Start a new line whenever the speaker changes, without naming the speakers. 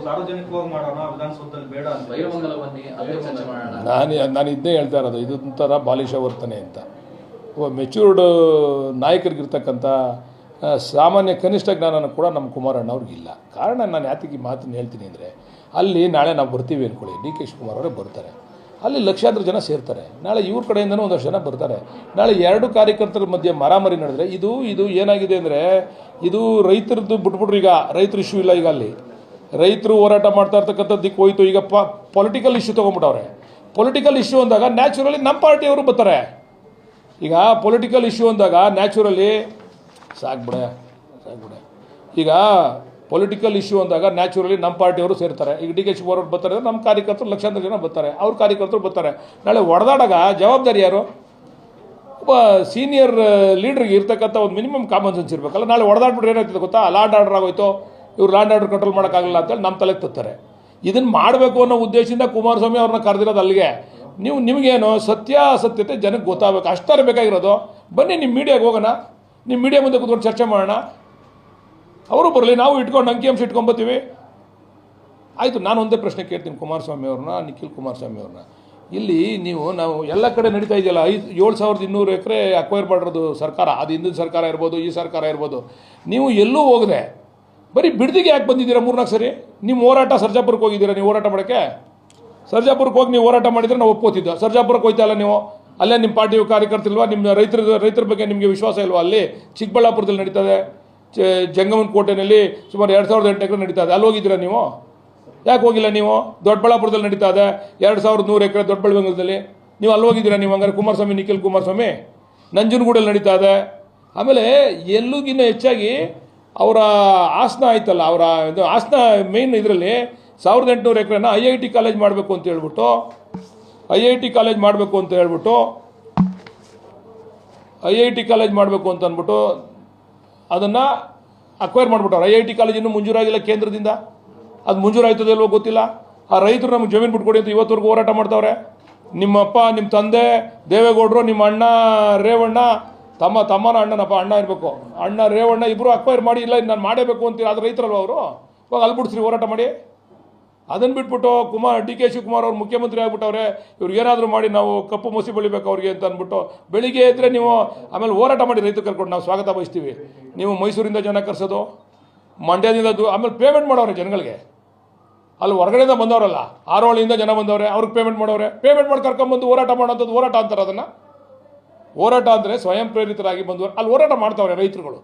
ಸಾರ್ವಜನಿಕವಾಗಿ ಮಾಡೋಣ, ವಿಧಾನಸೌಧದಲ್ಲಿ ಬೇಡ ಅಂತ
ಬೈರಮಂಗಲವನ್ನೇ ಅಲ್ಲೇ ಚರ್ಚೆ ಮಾಡೋಣ.
ನಾನು ಇದನ್ನೇ ಹೇಳ್ತಾ ಇರೋದು, ಇದೊಂಥರ ಬಾಲಿಶ ವರ್ತನೆ ಅಂತ. ಮೆಚ್ಯೂರ್ಡ್ ನಾಯಕರಿಗಿರ್ತಕ್ಕಂಥ ಸಾಮಾನ್ಯ ಕನಿಷ್ಠ ಜ್ಞಾನನೂ ಕೂಡ ನಮ್ಮ ಕುಮಾರಣ್ಣ ಅವ್ರಿಗಿಲ್ಲ. ಕಾರಣ ನಾನು ಯಾತಕ್ಕೆ ಈ ಮಾತನ್ನು ಹೇಳ್ತೀನಿ ಅಂದರೆ, ಅಲ್ಲಿ ನಾಳೆ ನಾವು ಬರ್ತೀವಿ ಅಂದ್ಕೊಳ್ಳಿ, ಡಿ ಕೆ ಶಿವಕುಮಾರ್ ಅವರೇ ಬರ್ತಾರೆ, ಅಲ್ಲಿ ಲಕ್ಷಾಂತರ ಜನ ಸೇರ್ತಾರೆ. ನಾಳೆ ಇವ್ರ ಕಡೆಯಿಂದನೂ ಒಂದಷ್ಟು ಜನ ಬರ್ತಾರೆ. ನಾಳೆ ಎರಡು ಕಾರ್ಯಕರ್ತರ ಮಧ್ಯೆ ಮಾರಾಮಾರಿ ನಡೆದ್ರೆ ಇದು ಏನಾಗಿದೆ ಅಂದರೆ, ಇದು ರೈತರದ್ದು ಬಿಟ್ಬಿಟ್ರು. ಈಗ ರೈತರ ಇಶ್ಯೂ ಇಲ್ಲ. ಈಗ ಅಲ್ಲಿ ರೈತರು ಹೋರಾಟ ಮಾಡ್ತಾ ಇರ್ತಕ್ಕಂಥದ್ದಕ್ಕೆ ಹೋಯ್ತು. ಈಗ ಪೊಲಿಟಿಕಲ್ ಇಶ್ಯೂ ತೊಗೊಂಬಿಟ್ಟವ್ರೆ. ಪೊಲಿಟಿಕಲ್ ಇಶ್ಯೂ ಅಂದಾಗ ನ್ಯಾಚುರಲಿ ನಮ್ಮ ಪಾರ್ಟಿಯವರು ಬರ್ತಾರೆ. ಈಗ ಪೊಲಿಟಿಕಲ್ ಇಶ್ಯೂ ಅಂದಾಗ ನ್ಯಾಚುರಲಿ ಸಾಕ್ಬಿಡೆ. ಈಗ ಪೊಲಿಟಿಕಲ್ ಇಶ್ಯೂ ಅಂದಾಗ ನ್ಯಾಚುರಲಿ ನಮ್ಮ ಪಾರ್ಟಿಯವರು ಸೇರ್ತಾರೆ. ಈಗ ಡಿ ಕೆ ಶಿವಕುಮಾರ್ ಅವರು ಬರ್ತಾರೆ, ನಮ್ಮ ಕಾರ್ಯಕರ್ತರು ಲಕ್ಷಾಂತರ ಜನ ಬರ್ತಾರೆ, ಅವ್ರ ಕಾರ್ಯಕರ್ತರು ಬರ್ತಾರೆ. ನಾಳೆ ಹೊಡೆದಾಡಾಗ ಜವಾಬ್ದಾರಿ ಯಾರು? ಒಬ್ಬ ಸೀನಿಯರ್ ಲೀಡ್ರಿಗೆ ಇರ್ತಕ್ಕಂಥ ಒಂದು ಮಿನಿಮಮ್ ಕಾಮನ್ ಸೆನ್ಸ್ ಇರಬೇಕಲ್ಲ. ನಾಳೆ ಹೊಡೆದಾಡ್ಬಿಟ್ರೆ ಏನಾಗ್ತದೆ ಗೊತ್ತಾ? ಲಾಂಡ್ ಆರ್ಡರ್ ಆಗೋಯ್ತು, ಇವ್ರು ಲಾಂಡ್ ಆರ್ಡರ್ ಕಂಟ್ರೋಲ್ ಮಾಡೋಕ್ಕಾಗಲ್ಲ ಅಂತೇಳಿ ನಮ್ಮ ತಲೆಗೆ ತತ್ತಾರೆ. ಇದನ್ನು ಮಾಡಬೇಕು ಅನ್ನೋ ಉದ್ದೇಶದಿಂದ ಕುಮಾರಸ್ವಾಮಿ ಅವ್ರನ್ನ ಕರೆದಿರೋದು ಅಲ್ಲಿಗೆ. ನಿಮಗೇನು ಸತ್ಯಾಸತ್ಯತೆ ಜನಕ್ಕೆ ಗೊತ್ತಾಗಬೇಕು, ಅಷ್ಟಾರು ಬೇಕಾಗಿರೋದು. ಬನ್ನಿ ನಿಮ್ಮ ಮೀಡಿಯಾಗೆ ಹೋಗೋಣ, ನಿಮ್ಮ ಮೀಡಿಯಾ ಮುಂದೆ ಕೂತ್ಕೊಂಡು ಚರ್ಚೆ ಮಾಡೋಣ. ಅವರು ಬರಲಿ, ನಾವು ಇಟ್ಕೊಂಡು ಅಂಕಿಅಂಶ ಇಟ್ಕೊಂಬತ್ತೀವಿ. ಆಯಿತು. ನಾನು ಒಂದೇ ಪ್ರಶ್ನೆ ಕೇಳ್ತೀನಿ ಕುಮಾರಸ್ವಾಮಿ ಅವ್ರನ್ನ, ನಿಖಿಲ್ ಕುಮಾರಸ್ವಾಮಿ ಅವ್ರನ್ನ. ಇಲ್ಲಿ ನಾವು ಎಲ್ಲ ಕಡೆ ನಡೀತಾ ಇದೆಯಲ್ಲ, 7,200 ಎಕರೆ ಅಕ್ವೈರ್ ಮಾಡಿರೋದು ಸರ್ಕಾರ, ಅದು ಹಿಂದಿನ ಸರ್ಕಾರ ಇರ್ಬೋದು, ಈ ಸರ್ಕಾರ ಇರ್ಬೋದು. ನೀವು ಎಲ್ಲೂ ಹೋಗದೆ ಬರೀ ಬಿಡದಿಗೆ ಯಾಕೆ ಬಂದಿದ್ದೀರಾ 3-4 ಸರಿ? ನಿಮ್ಮ ಹೋರಾಟ ಸರ್ಜಾಪುರಕ್ಕೆ ಹೋಗಿದ್ದೀರಾ ನೀವು ಹೋರಾಟ ಮಾಡೋಕ್ಕೆ? ಸರ್ಜಾಪುರಕ್ಕೆ ಹೋಗಿ ನೀವು ಹೋರಾಟ ಮಾಡಿದರೆ ನಾವು ಒಪ್ಪೋತಿದ್ದೋ. ಸರ್ಜಾಪುರಕ್ಕೆ ಹೋಯ್ತಾ ಇಲ್ಲ ನೀವು? ಅಲ್ಲೇ ನಿಮ್ಮ ಪಾರ್ಟಿ ಕಾರ್ಯಕರ್ತರಿಲ್ವಾ? ನಿಮ್ಮ ರೈತರ ಬಗ್ಗೆ ನಿಮಗೆ ವಿಶ್ವಾಸ ಇಲ್ವಾ? ಅಲ್ಲಿ ಚಿಕ್ಕಬಳ್ಳಾಪುರದಲ್ಲಿ ನಡೀತದೆ, ಜಂಗಮನ ಕೋಟೆಯಲ್ಲಿ ಸುಮಾರು 2,008 ಎಕರೆ ನಡೀತಾ ಇದೆ. ಅಲ್ಲಿ ಹೋಗಿದ್ದೀರಾ ನೀವು? ಯಾಕೆ ಹೋಗಿಲ್ಲ ನೀವು? ದೊಡ್ಡಬಳ್ಳಾಪುರದಲ್ಲಿ ನಡೀತಾ ಇದೆ 2,100 ಎಕರೆ ದೊಡ್ಡಬಳ್ಳಾಪುರದಲ್ಲಿ. ನೀವು ಅಲ್ಲಿ ಹೋಗಿದ್ದೀರಾ ನೀವು? ಹಂಗಾರೆ ಕುಮಾರಸ್ವಾಮಿ, ನಿಖಿಲ್ ಕುಮಾರಸ್ವಾಮಿ. ನಂಜನಗೂಡಲ್ಲಿ ನಡೀತಾ ಇದೆ. ಆಮೇಲೆ ಎಲ್ಲೂಗಿನ್ನ ಹೆಚ್ಚಾಗಿ ಅವರ ಹಾಸನ ಆಯ್ತಲ್ಲ, ಅವರ ಇದು ಹಾಸನ ಮೇನ್ ಇದರಲ್ಲಿ 1,800 ಎಕರೆನ IIT ಕಾಲೇಜ್ ಮಾಡಬೇಕು ಅಂತ ಹೇಳ್ಬಿಟ್ಟು IIT ಕಾಲೇಜ್ ಮಾಡಬೇಕು ಅಂತ ಅಂದ್ಬಿಟ್ಟು ಅದನ್ನು ಅಕ್ವೈರ್ ಮಾಡಿಬಿಟ್ಟವ್ರು. IIT ಕಾಲೇಜ್ ಇನ್ನೂ ಮಂಜೂರಾಗಿಲ್ಲ ಕೇಂದ್ರದಿಂದ. ಅದು ಮಂಜೂರಾಯ್ತದೆ ಇಲ್ವೋ ಗೊತ್ತಿಲ್ಲ. ಆ ರೈತರು ನಮಗೆ ಜಮೀನು ಬಿಟ್ಕೊಡಿ ಅಂತ ಇವತ್ತವರೆಗೂ ಹೋರಾಟ ಮಾಡ್ತಾವ್ರೆ. ನಿಮ್ಮಪ್ಪ, ನಿಮ್ಮ ತಂದೆ ದೇವೇಗೌಡರು, ನಿಮ್ಮ ಅಣ್ಣ ರೇವಣ್ಣ, ತಮ್ಮನ ಅಣ್ಣನಪ್ಪ, ಅಣ್ಣ ಇರಬೇಕು, ಅಣ್ಣ ರೇವಣ್ಣ ಇಬ್ಬರು ಅಕ್ವೈರ್ ಮಾಡಿ, ಇಲ್ಲ ನಾನು ಮಾಡಬೇಕು ಅಂತೀರ. ಅದು ರೈತರಲ್ವ ಅವರು? ಇವಾಗ ಅಲ್ಲಿ ಬಿಡ್ಸ್ರಿ ಹೋರಾಟ ಮಾಡಿ. ಅದನ್ನು ಬಿಟ್ಬಿಟ್ಟು ಡಿ ಕೆ ಶಿವಕುಮಾರ್ ಅವ್ರು ಮುಖ್ಯಮಂತ್ರಿ ಆಗ್ಬಿಟ್ಟವ್ರೆ, ಇವ್ರಿಗೆ ಏನಾದರೂ ಮಾಡಿ ನಾವು ಕಪ್ಪು ಮಸಿ ಬೆಳಿಬೇಕು ಅವ್ರಿಗೆ ಅಂತ ಅಂದ್ಬಿಟ್ಟು ಬೆಳಿಗ್ಗೆ ಇದ್ದರೆ ನೀವು ಆಮೇಲೆ ಹೋರಾಟ ಮಾಡಿ ರೈತರು ಕರ್ಕೊಂಡು ನಾವು ಸ್ವಾಗತ ಬಯಸ್ತೀವಿ. ನೀವು ಮೈಸೂರಿಂದ ಜನ ಕರ್ಸೋದು, ಮಂಡ್ಯದಿಂದ ಆಮೇಲೆ ಪೇಮೆಂಟ್ ಮಾಡೋರೆ ಜನಗಳಿಗೆ. ಅಲ್ಲಿ ಹೊರಗಡೆಯಿಂದ ಬಂದವರಲ್ಲ, ಆರೋಳಿಯಿಂದ ಜನ ಬಂದವ್ರೆ, ಅವ್ರಿಗೆ ಪೇಮೆಂಟ್ ಮಾಡೋರೆ. ಪೇಮೆಂಟ್ ಮಾಡಿ ಕರ್ಕೊಂಡ್ಬಂದು ಹೋರಾಟ ಮಾಡೋಂಥದ್ದು ಹೋರಾಟ ಅಂತಾರೆ. ಅದನ್ನು ಹೋರಾಟ ಅಂದರೆ ಸ್ವಯಂ ಪ್ರೇರಿತರಾಗಿ ಬಂದವರು ಅಲ್ಲಿ ಹೋರಾಟ ಮಾಡ್ತಾವ್ರೆ ರೈತರುಗಳು.